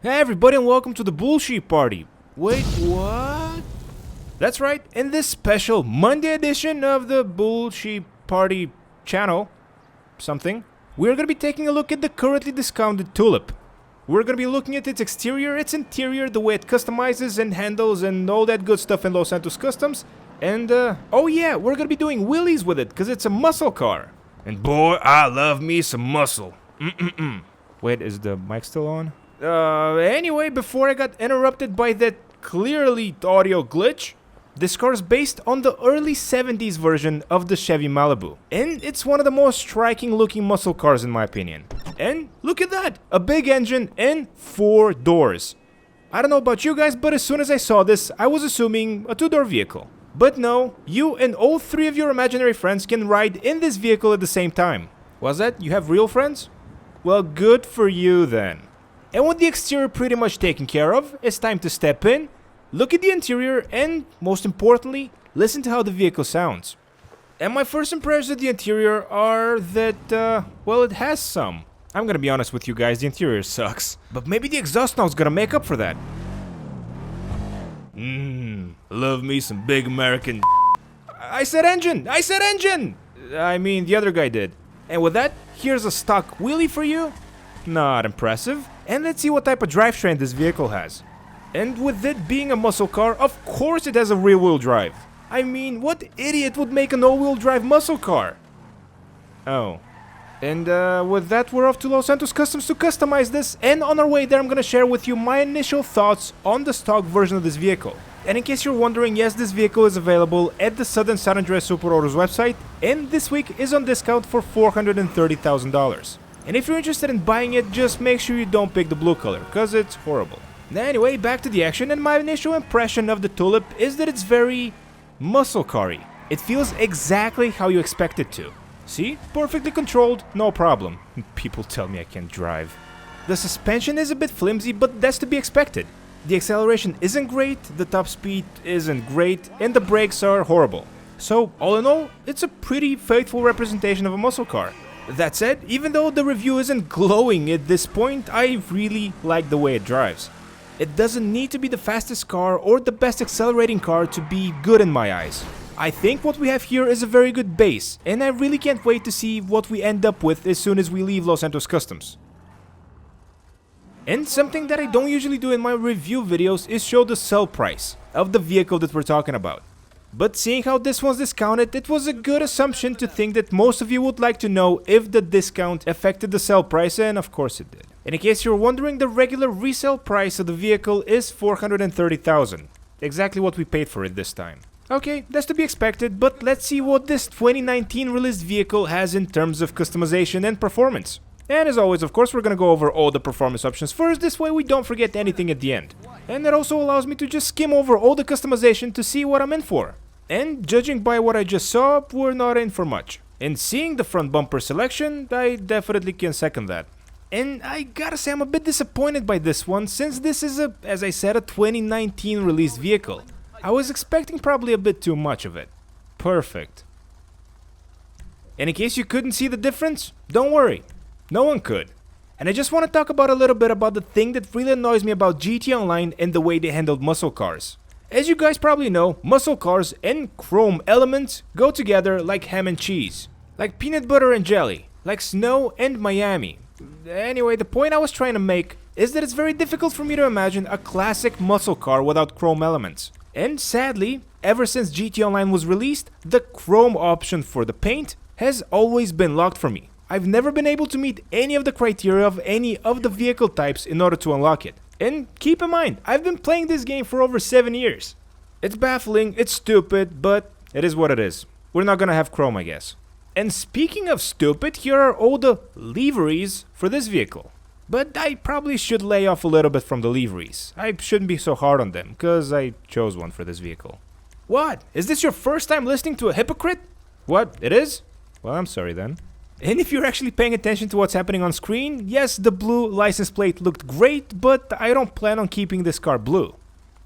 Hey everybody and welcome to the Bullshit Party. Wait, what? That's right, in this special Monday edition of the Bullshit Party channel, we're gonna be taking a look at the currently discounted Tulip. We're gonna be looking at its exterior, its interior, the way it customizes and handles and all that good stuff in Los Santos Customs. And oh yeah, we're gonna be doing wheelies with it, cause it's a muscle car. And boy, I love me some muscle. Wait, is the mic still on? Anyway, before I got interrupted by that clearly audio glitch, this car is based on the early 70s version of the Chevy Malibu. And it's one of the most striking looking muscle cars in my opinion. And look at that! A big engine and 4 doors. I don't know about you guys, but as soon as I saw this, I was assuming a 2-door vehicle. But no, you and all 3 of your imaginary friends can ride in this vehicle at the same time. Was that? You have real friends? Well, good for you then. And with the exterior pretty much taken care of, it's time to step in, look at the interior, and most importantly, listen to how the vehicle sounds. And my first impressions of the interior are that, well, it has some. I'm gonna be honest with you guys, the interior sucks. But maybe the exhaust note's gonna make up for that. Love me some big American. I said engine! I said engine! I mean, the other guy did. And with that, here's a stock wheelie for you. Not impressive. And let's see what type of drivetrain this vehicle has. And with it being a muscle car, of course it has a rear-wheel drive. I mean, what idiot would make an all-wheel drive muscle car? Oh. And with that, we're off to Los Santos Customs to customize this. And on our way there, I'm gonna share with you my initial thoughts on the stock version of this vehicle. And in case you're wondering, yes, this vehicle is available at the Southern San Andreas Super Autos website. And this week is on discount for $430,000. And if you're interested in buying it, just make sure you don't pick the blue color, cause it's horrible. Anyway, back to the action, and my initial impression of the Tulip is that it's very muscle car-y. It feels exactly how you expect it to. See? Perfectly controlled, no problem. People tell me I can't drive. The suspension is a bit flimsy, but that's to be expected. The acceleration isn't great, the top speed isn't great, and the brakes are horrible. So, all in all, it's a pretty faithful representation of a muscle car. That said, even though the review isn't glowing at this point, I really like the way it drives. It doesn't need to be the fastest car or the best accelerating car to be good in my eyes. I think what we have here is a very good base, and I really can't wait to see what we end up with as soon as we leave Los Santos Customs. And something that I don't usually do in my review videos is show the sell price of the vehicle that we're talking about. But seeing how this one's discounted, it was a good assumption to think that most of you would like to know if the discount affected the sell price, and of course it did. And in case you're wondering, the regular resale price of the vehicle is $430,000. Exactly what we paid for it this time. Okay, that's to be expected, but let's see what this 2019 released vehicle has in terms of customization and performance. And as always, of course, we're gonna go over all the performance options first, this way we don't forget anything at the end. And that also allows me to just skim over all the customization to see what I'm in for. And judging by what I just saw, we're not in for much. And seeing the front bumper selection, I definitely can second that. And I gotta say I'm a bit disappointed by this one, since this is as I said, a 2019 released vehicle. I was expecting probably a bit too much of it. Perfect. And in case you couldn't see the difference, don't worry. No one could. And I just want to talk about a little bit about the thing that really annoys me about GT Online and the way they handled muscle cars. As you guys probably know, muscle cars and chrome elements go together like ham and cheese. Like peanut butter and jelly. Like snow and Miami. Anyway, the point I was trying to make is that it's very difficult for me to imagine a classic muscle car without chrome elements. And sadly, ever since GT Online was released, the chrome option for the paint has always been locked for me. I've never been able to meet any of the criteria of any of the vehicle types in order to unlock it. And keep in mind, I've been playing this game for over 7 years. It's baffling, it's stupid, but it is what it is. We're not gonna have chrome, I guess. And speaking of stupid, here are all the liveries for this vehicle. But I probably should lay off a little bit from the liveries. I shouldn't be so hard on them, cause I chose one for this vehicle. What? Is this your first time listening to a hypocrite? What? It is? Well, I'm sorry then. And if you're actually paying attention to what's happening on screen, yes, the blue license plate looked great, but I don't plan on keeping this car blue.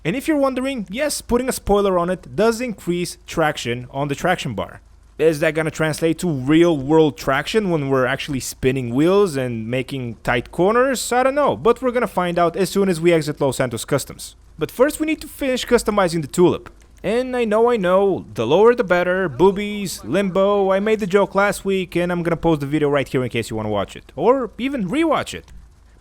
And if you're wondering, yes, putting a spoiler on it does increase traction on the traction bar. Is that gonna translate to real world traction when we're actually spinning wheels and making tight corners? I don't know, but we're gonna find out as soon as we exit Los Santos Customs. But first we need to finish customizing the Tulip. And I know, the lower the better, boobies, limbo, I made the joke last week and I'm gonna post the video right here in case you wanna watch it, or even rewatch it.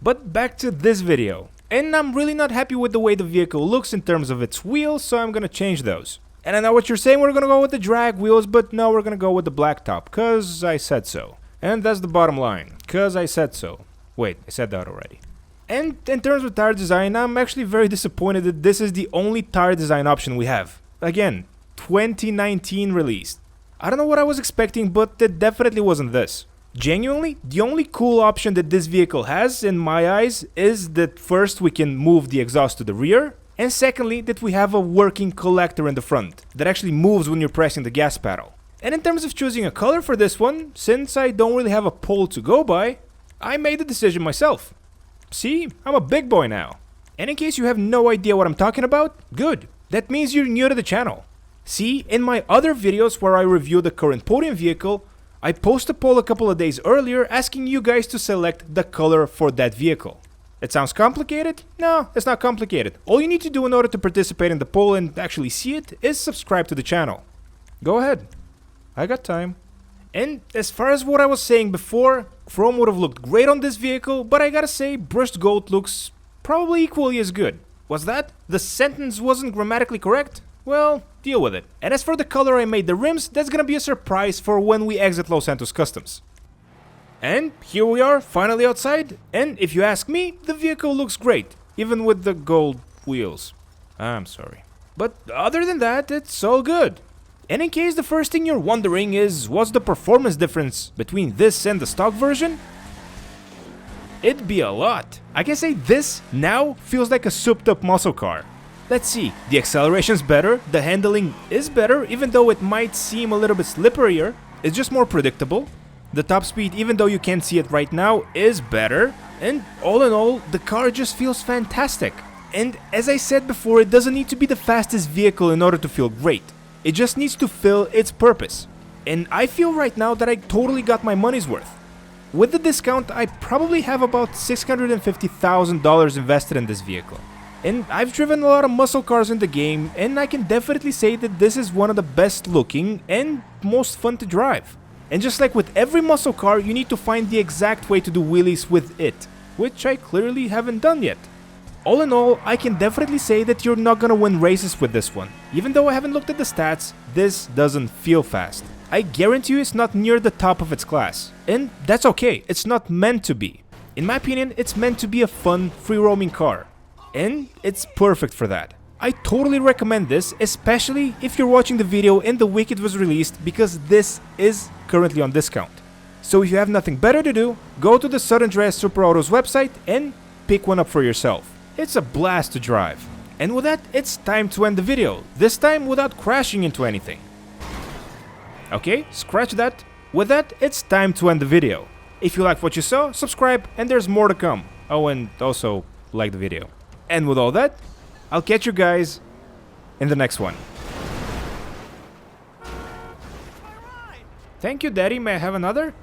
But back to this video. And I'm really not happy with the way the vehicle looks in terms of its wheels, so I'm gonna change those. And I know what you're saying, we're gonna go with the drag wheels, but no, we're gonna go with the black top, cause I said so. And that's the bottom line, cause I said so. Wait, I said that already. And in terms of tire design, I'm actually very disappointed that this is the only tire design option we have. Again, 2019 released. I don't know what I was expecting, but it definitely wasn't this. Genuinely, the only cool option that this vehicle has, in my eyes, is that first we can move the exhaust to the rear, and secondly, that we have a working collector in the front that actually moves when you're pressing the gas pedal. And in terms of choosing a color for this one, since I don't really have a pole to go by, I made the decision myself. See, I'm a big boy now. And in case you have no idea what I'm talking about, good. That means you're new to the channel. See, in my other videos where I review the current podium vehicle, I posted a poll a couple of days earlier asking you guys to select the color for that vehicle. It sounds complicated? No, it's not complicated. All you need to do in order to participate in the poll and actually see it is subscribe to the channel. Go ahead. I got time. And as far as what I was saying before, chrome would have looked great on this vehicle, but I gotta say brushed gold looks probably equally as good. What's that? The sentence wasn't grammatically correct? Well, deal with it. And as for the color I made the rims, that's gonna be a surprise for when we exit Los Santos Customs. And here we are, finally outside, and if you ask me, the vehicle looks great, even with the gold wheels. I'm sorry. But other than that, it's all good. And in case the first thing you're wondering is, what's the performance difference between this and the stock version? It'd be a lot. I can say this now feels like a souped up muscle car. Let's see, the acceleration's better, the handling is better, even though it might seem a little bit slipperier, it's just more predictable. The top speed, even though you can't see it right now, is better, and all in all, the car just feels fantastic. And as I said before, it doesn't need to be the fastest vehicle in order to feel great. It just needs to fill its purpose. And I feel right now that I totally got my money's worth. With the discount, I probably have about $650,000 invested in this vehicle. And I've driven a lot of muscle cars in the game, and I can definitely say that this is one of the best looking and most fun to drive. And just like with every muscle car, you need to find the exact way to do wheelies with it, which I clearly haven't done yet. All in all, I can definitely say that you're not gonna win races with this one. Even though I haven't looked at the stats, this doesn't feel fast. I guarantee you it's not near the top of its class. And that's okay, it's not meant to be. In my opinion, it's meant to be a fun, free-roaming car. And it's perfect for that. I totally recommend this, especially if you're watching the video in the week it was released, because this is currently on discount. So if you have nothing better to do, go to the San Andreas Super Autos website and pick one up for yourself. It's a blast to drive. And with that, it's time to end the video, this time without crashing into anything. Okay, scratch that. With that, it's time to end the video. If you liked what you saw, subscribe and there's more to come. Oh, and also like the video. And with all that, I'll catch you guys in the next one. Thank you, Daddy. May I have another?